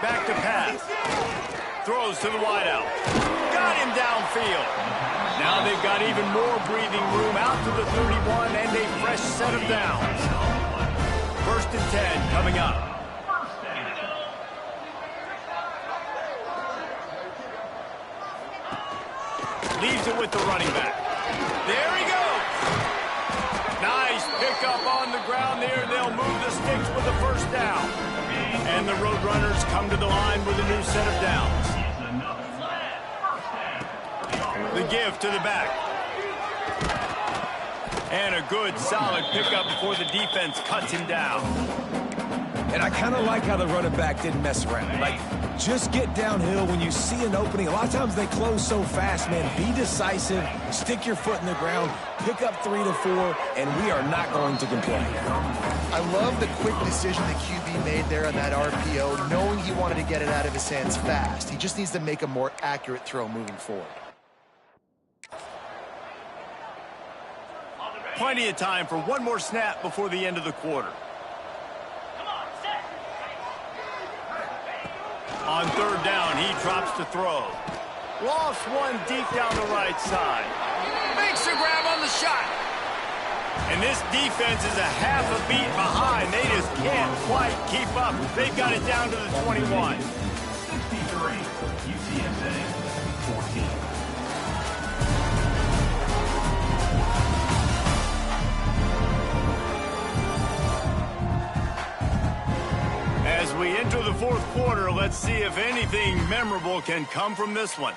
Back to pass. Throws to the wideout. Got him downfield. Now they've got even more breathing room out to the 31 and a fresh set of downs. 1st and 10 coming up. Leaves it with the running back. There he goes. Nice pickup on the ground there. They'll move the sticks with the 1st down. And the Roadrunners come to the line with a new set of downs. The give to the back. And a good, solid pickup before the defense cuts him down. And I kind of like how the running back didn't mess around. Like, just get downhill when you see an opening. A lot of times they close so fast, man. Be decisive, stick your foot in the ground, pick up 3 to 4, and we are not going to complain. I love the quick decision the QB made there on that RPO, knowing he wanted to get it out of his hands fast. He just needs to make a more accurate throw moving forward. Plenty of time for one more snap before the end of the quarter. On 3rd down, he drops to throw. Lost one deep down the right side. Makes a grab on the shot. And this defense is a half a beat behind. They just can't quite keep up. They've got it down to the 21. 63, UTSA 14. As we enter the 4th quarter, let's see if anything memorable can come from this one.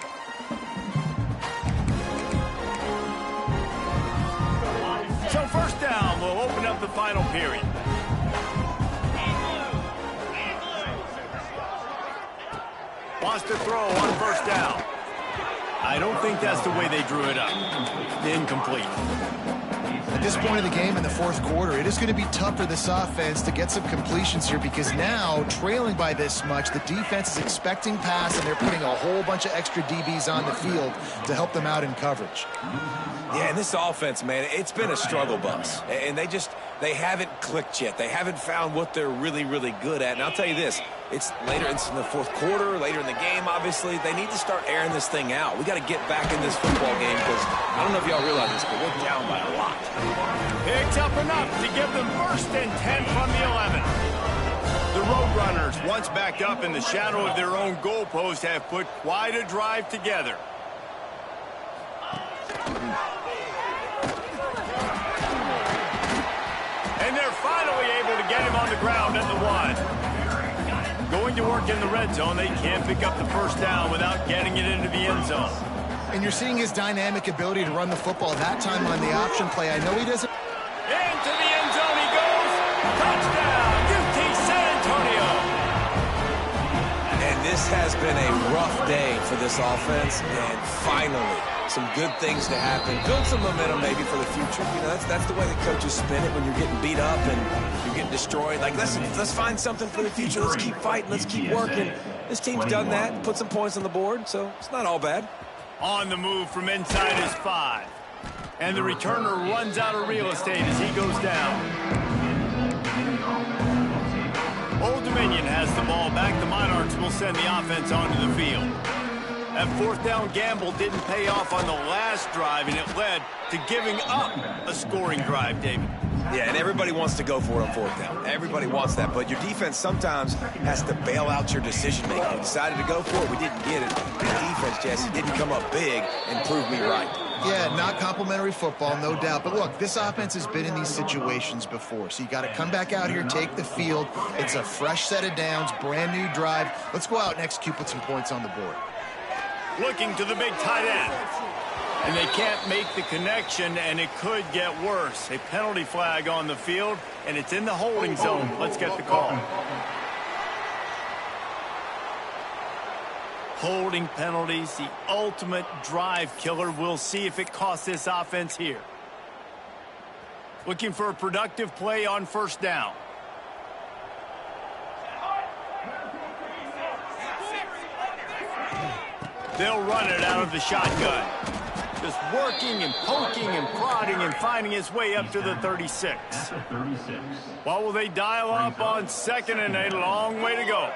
So 1st down will open up the final period. Wants to throw on 1st down. I don't think that's the way they drew it up. Incomplete. At this point of the game in the 4th quarter, it is going to be tough for this offense to get some completions here because now, trailing by this much, the defense is expecting pass and they're putting a whole bunch of extra DBs on the field to help them out in coverage. Yeah, and this offense, man, it's been a struggle bus. And they haven't clicked yet. They haven't found what they're really, really good at. And I'll tell you this, it's later in the 4th quarter, later in the game, obviously. They need to start airing this thing out. We got to get back in this football game because I don't know if y'all realize this, but we're down by a lot. Picked up enough to give them 1st and 10 from the 11. The Roadrunners, once backed up in the shadow of their own goalpost, have put quite a drive together. And they're finally able to get him on the ground at the 1. Going to work in the red zone, they can't pick up the 1st down without getting it into the end zone. And you're seeing his dynamic ability to run the football that time on the option play. I know he doesn't. Into the end zone he goes. Touchdown, UT San Antonio. And this has been a rough day for this offense, and finally some good things to happen. Build some momentum maybe for the future. You know, that's the way the coaches spin it when you're getting beat up and you're getting destroyed. Like, let's find something for the future. Let's keep fighting. Let's keep working. This team's done that, put some points on the board, so it's not all bad. On the move from inside his 5. And the returner runs out of real estate as he goes down. Dominion has the ball back. The Monarchs will send the offense onto the field. That fourth down gamble didn't pay off on the last drive, and it led to giving up a scoring drive, David. Yeah, and everybody wants to go for it on fourth down. Everybody wants that, but your defense sometimes has to bail out your decision-making. We decided to go for it. We didn't get it. The defense, Jesse, didn't come up big and prove me right. Yeah, not complimentary football, no doubt. But look, this offense has been in these situations before. So you got to come back out here, take the field. It's a fresh set of downs, brand new drive. Let's go out and execute, put some points on the board. Looking to the big tight end. And they can't make the connection, and it could get worse. A penalty flag on the field, and it's in the holding zone. Let's get the call. Holding penalties, the ultimate drive killer. We'll see if it costs this offense here. Looking for a productive play on first down. They'll run it out of the shotgun. Just working and poking and prodding and finding his way up to the 36. What will they dial up on second and a long way to go?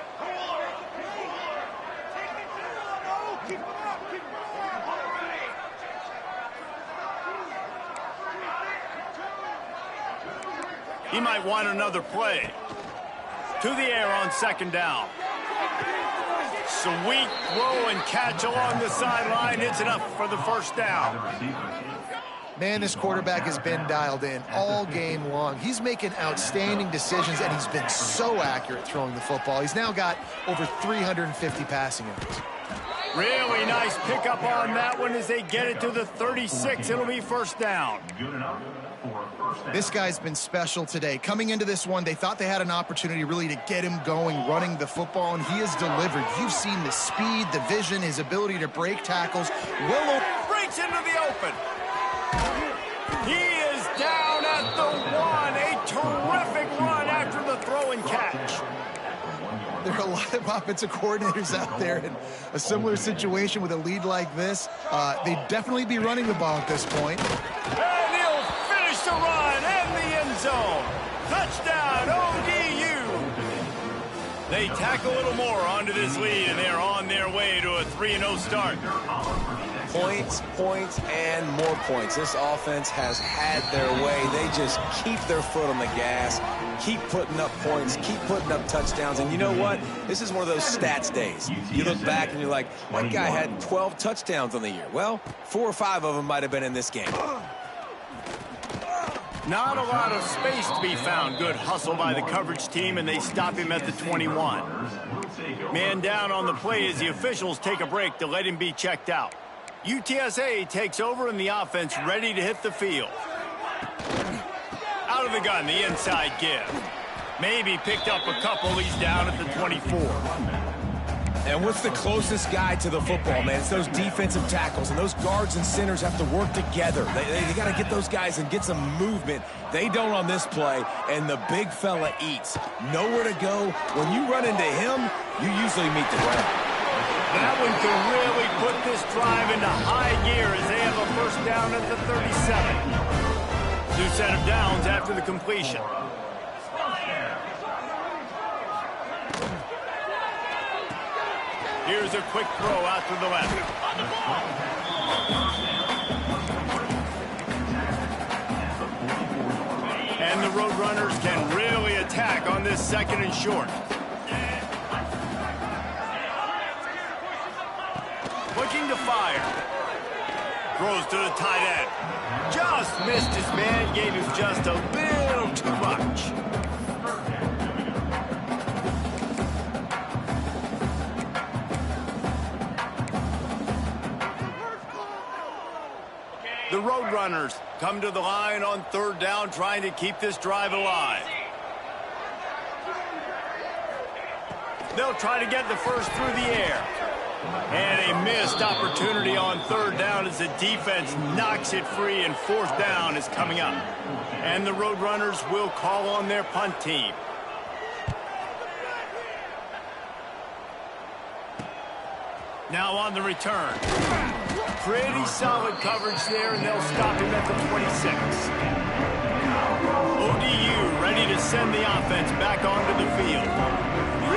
He might want another play. To the air on second down. Sweet throw and catch along the sideline. It's enough for the first down. Man, this quarterback has been dialed in all game long. He's making outstanding decisions, and he's been so accurate throwing the football. He's now got over 350 passing yards. Really nice pickup on that one as they get it to the 36. It'll be first down. This guy's been special today. Coming into this one, they thought they had an opportunity really to get him going, running the football, and he has delivered. You've seen the speed, the vision, his ability to break tackles. Breaks into the open. He is down at the one. A terrific run after the throw and catch. There are a lot of offensive coordinators out there in a similar situation with a lead like this. They'd definitely be running the ball at this point. And he'll finish the run in the end zone. Touchdown, ODU. They tack a little more onto this lead, and they're on their way to a 3-0 start. Points, points, and more points. This offense has had their way. They just keep their foot on the gas, keep putting up points, keep putting up touchdowns. And you know what? This is one of those stats days. You look back and you're like, that guy had 12 touchdowns on the year. Well, 4 or 5 of them might have been in this game. Not a lot of space to be found. Good hustle by the coverage team, and they stop him at the 21. Man down on the play as the officials take a break to let him be checked out. UTSA takes over and the offense ready to hit the field. Out of the gun, the inside give. Maybe picked up a couple. He's down at the 24. And what's the closest guy to the football, man? It's those defensive tackles, and those guards and centers have to work together. They got to get those guys and get some movement. They don't on this play, and the big fella eats. Nowhere to go. When you run into him, you usually meet the ground. That one can really put this drive into high gear as they have a first down at the 37. New set of downs after the completion. Here's a quick throw out to the left. And the Roadrunners can really attack on this second and short. Looking to fire. Throws to the tight end. Just missed his man. Gave him just a little too much. The Roadrunners come to the line on third down, trying to keep this drive alive. They'll try to get the first through the air. And a missed opportunity on third down as the defense knocks it free, and fourth down is coming up. And the Roadrunners will call on their punt team. Now on the return. Pretty solid coverage there, and they'll stop him at the 26. ODU ready to send the offense back onto the field.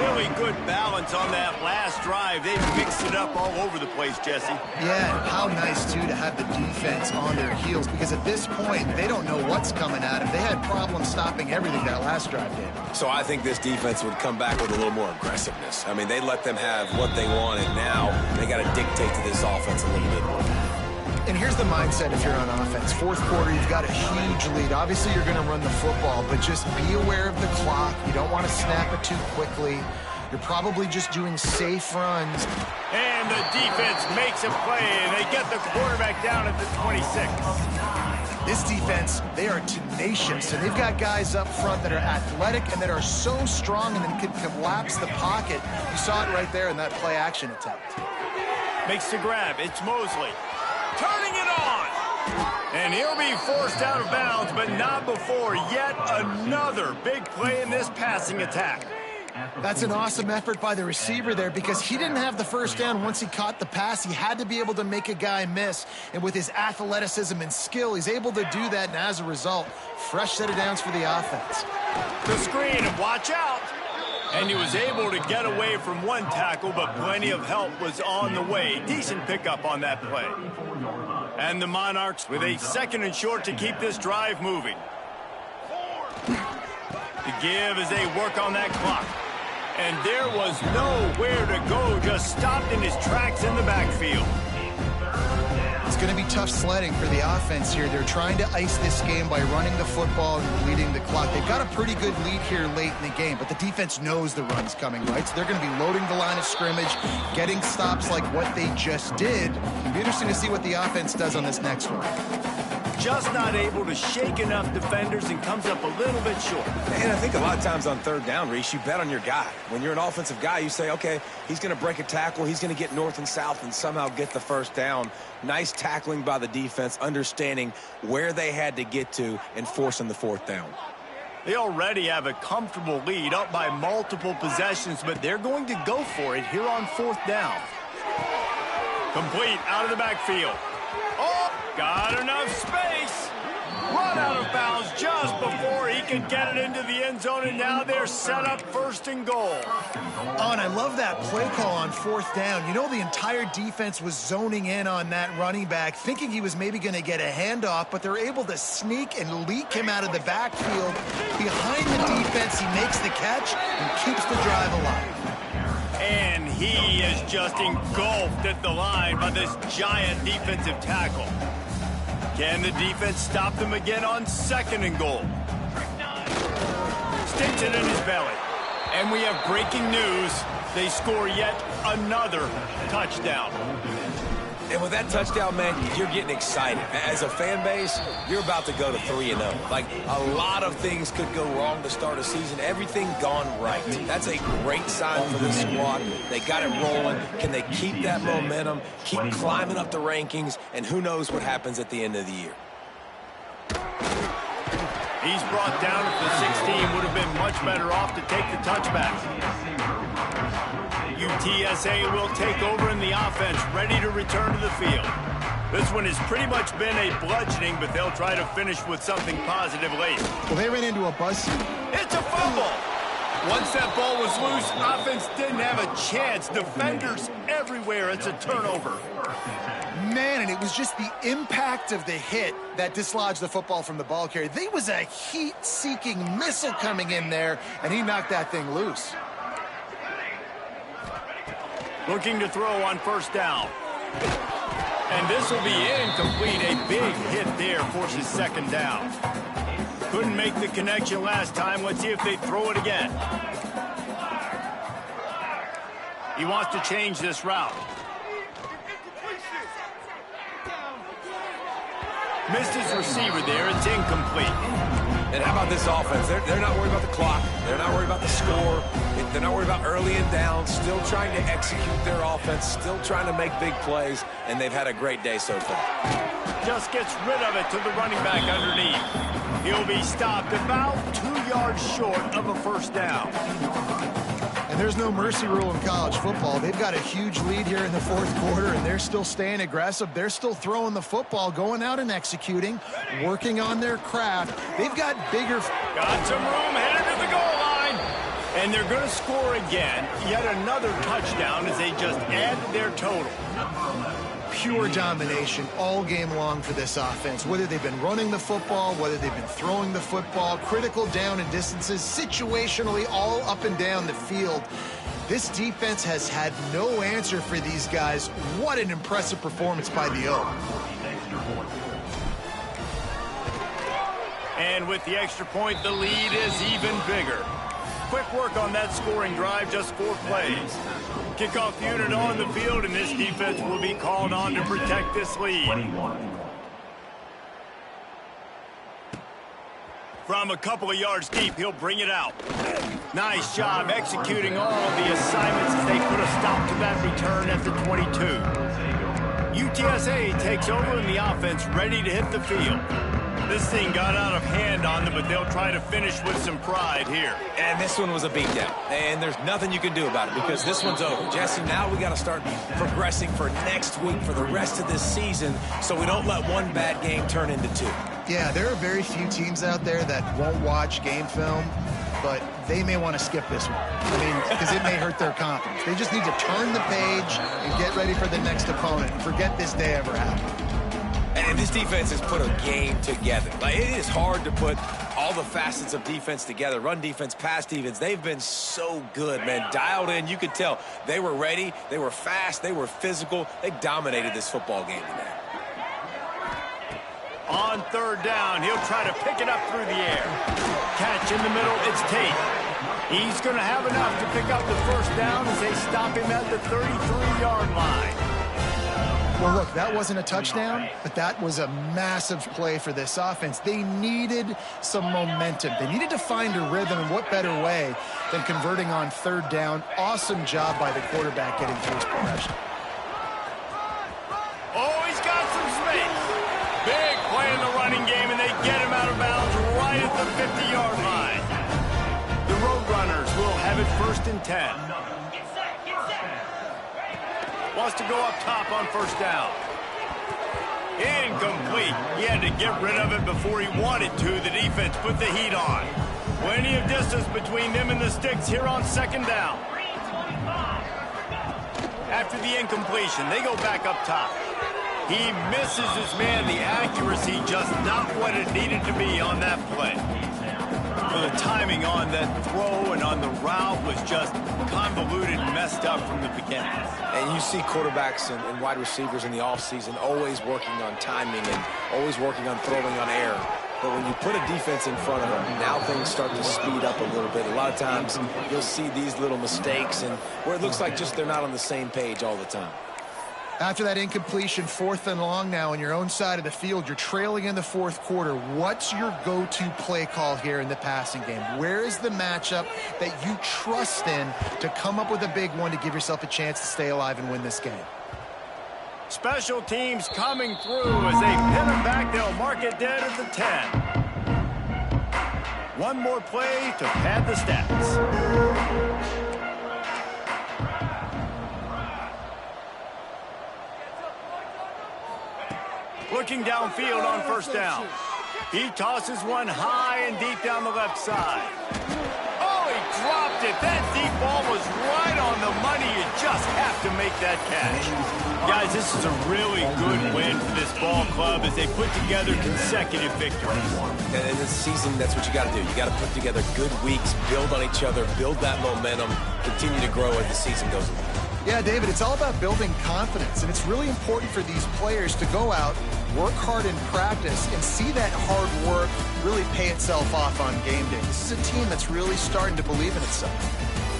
Really good balance on that last drive. They mixed it up all over the place, Jesse. Yeah, and how nice, too, to have the defense on their heels, because at this point, they don't know what's coming at them. They had problems stopping everything that last drive did. So I think this defense would come back with a little more aggressiveness. I mean, they let them have what they wanted. Now they got to dictate to this offense a little bit more. And here's the mindset if you're on offense. Fourth quarter, you've got a huge lead. Obviously, you're going to run the football, but just be aware of the clock. You don't want to snap it too quickly. You're probably just doing safe runs. And the defense makes a play, and they get the quarterback down at the 26. This defense, they are tenacious, and they've got guys up front that are athletic and that are so strong and then can collapse the pocket. You saw it right there in that play-action attempt. Makes the grab. It's Mosley. Turning it on. And he'll be forced out of bounds, but not before yet another big play in this passing attack. That's an awesome effort by the receiver there because he didn't have the first down once he caught the pass. He had to be able to make a guy miss. And with his athleticism and skill, he's able to do that. And as a result, fresh set of downs for the offense. The screen, and watch out. And he was able to get away from one tackle, but plenty of help was on the way. Decent pickup on that play. And the Monarchs with a 2nd and short to keep this drive moving. The give as they work on that clock. And there was nowhere to go, just stopped in his tracks in the backfield. It's going to be tough sledding for the offense here. They're trying to ice this game by running the football and leading the clock. They've got a pretty good lead here late in the game, but the defense knows the run's coming, right? So they're going to be loading the line of scrimmage, getting stops like what they just did. It'll be interesting to see what the offense does on this next one. Just not able to shake enough defenders and comes up a little bit short. And I think a lot of times on third down, Reese, you bet on your guy. When you're an offensive guy, you say, okay, he's going to break a tackle, he's going to get north and south and somehow get the first down. Nice tackling by the defense, understanding where they had to get to and forcing the fourth down. They already have a comfortable lead up by multiple possessions, but they're going to go for it here on 4th down. Complete out of the backfield. Oh, got enough space. Run out of bounds just before he could get it into the end zone, and now they're set up 1st and goal. Oh, and I love that play call on 4th down. You know, the entire defense was zoning in on that running back, thinking he was maybe going to get a handoff, but they're able to sneak and leak him out of the backfield. Behind the defense, he makes the catch and keeps the drive alive. And he is just engulfed at the line by this giant defensive tackle. Can the defense stop them again on 2nd and goal? Sticks it in his belly. And we have breaking news. They score yet another touchdown. And with that touchdown, man, you're getting excited. As a fan base, you're about to go to 3-0. Like, a lot of things could go wrong to start a season. Everything gone right. That's a great sign for this squad. They got it rolling. Can they keep that momentum, keep climbing up the rankings, and who knows what happens at the end of the year. He's brought down at the 16. Would have been much better off to take the touchback. UTSA will take over in the offense, ready to return to the field. This one has pretty much been a bludgeoning, but they'll try to finish with something positive late. Well, they ran into a bus. It's a fumble. Once that ball was loose, offense didn't have a chance. Defenders everywhere. It's a turnover. Man, and it was just the impact of the hit that dislodged the football from the ball carrier. There was a heat-seeking missile coming in there, and he knocked that thing loose. Looking to throw on 1st down. And this will be incomplete. A big hit there forces 2nd down. Couldn't make the connection last time. Let's see if they throw it again. He wants to change this route. Missed his receiver there. It's incomplete. And how about this offense? They're not worried about the clock. They're not worried about the score. They're not worried about early and down. Still trying to execute their offense. Still trying to make big plays. And they've had a great day so far. Just gets rid of it to the running back underneath. He'll be stopped about 2 yards short of a 1st down. And there's no mercy rule in college football. They've got a huge lead here in the 4th quarter, and they're still staying aggressive. They're still throwing the football, going out and executing, working on their craft. They've got bigger... Got some room, headed to the goal line. And they're going to score again. Yet another touchdown as they just add to their total. Pure domination all game long for this offense. Whether they've been running the football, whether they've been throwing the football, critical down and distances, situationally all up and down the field. This defense has had no answer for these guys. What an impressive performance by the O. And with the extra point, the lead is even bigger. Quick work on that scoring drive, just 4 plays. Kickoff unit on the field, and this defense will be called on to protect this lead. From a couple of yards deep, he'll bring it out. Nice job executing all of the assignments as they put a stop to that return at the 22. UTSA takes over in the offense, ready to hit the field. This thing got out of hand on them, but they'll try to finish with some pride here. And this one was a beatdown. And there's nothing you can do about it because this one's over. Jesse, now we got to start progressing for next week for the rest of this season so we don't let one bad game turn into 2. Yeah, there are very few teams out there that won't watch game film, but they may want to skip this one. I mean, because it may hurt their confidence. They just need to turn the page and get ready for the next opponent and forget this day ever happened. And this defense has put a game together. Like, it is hard to put all the facets of defense together. Run defense, pass defense. They've been so good, man. Dialed in. You could tell they were ready. They were fast. They were physical. They dominated this football game today. On third down, he'll try to pick it up through the air. Catch in the middle, it's Tate. He's going to have enough to pick up the first down as they stop him at the 33-yard line. Well, look, that wasn't a touchdown, but that was a massive play for this offense. They needed some momentum. They needed to find a rhythm, and what better way than converting on third down. Awesome job by the quarterback getting through his progression. Oh, he's got some space. Big play in the running game, and they get him out of bounds right at the 50-yard line. The Roadrunners will have it 1st and 10. Wants to go up top on first down. Incomplete. He had to get rid of it before he wanted to. The defense put the heat on. Plenty of distance between them and the sticks here on second down. After the incompletion, they go back up top. He misses his man. The accuracy just not what it needed to be on that play. Well, the timing on that throw and on the route was just convoluted and messed up from the beginning. And you see quarterbacks and wide receivers in the offseason always working on timing and always working on throwing on error. But when you put a defense in front of them, now things start to speed up a little bit. A lot of times you'll see these little mistakes and where it looks like just they're not on the same page all the time. After that incompletion, 4th and long now on your own side of the field, you're trailing in the 4th quarter. What's your go-to play call here in the passing game? Where is the matchup that you trust in to come up with a big one to give yourself a chance to stay alive and win this game? Special teams coming through as they pin them back. They'll mark it dead at the 10. One more play to pad the stats. Looking downfield on first down. He tosses one high and deep down the left side. Oh, he dropped it. That deep ball was right on the money. You just have to make that catch. Guys, this is a really good win for this ball club as they put together consecutive victories. And in this season, that's what you got to do. You got to put together good weeks, build on each other, build that momentum, continue to grow as the season goes along. Yeah, David, it's all about building confidence, and it's really important for these players to go out, work hard in practice, and see that hard work really pay itself off on game day. This is a team that's really starting to believe in itself.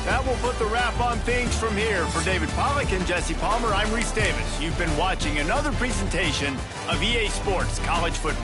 That will put the wrap on things from here. For David Pollack and Jesse Palmer, I'm Reese Davis. You've been watching another presentation of EA Sports College Football.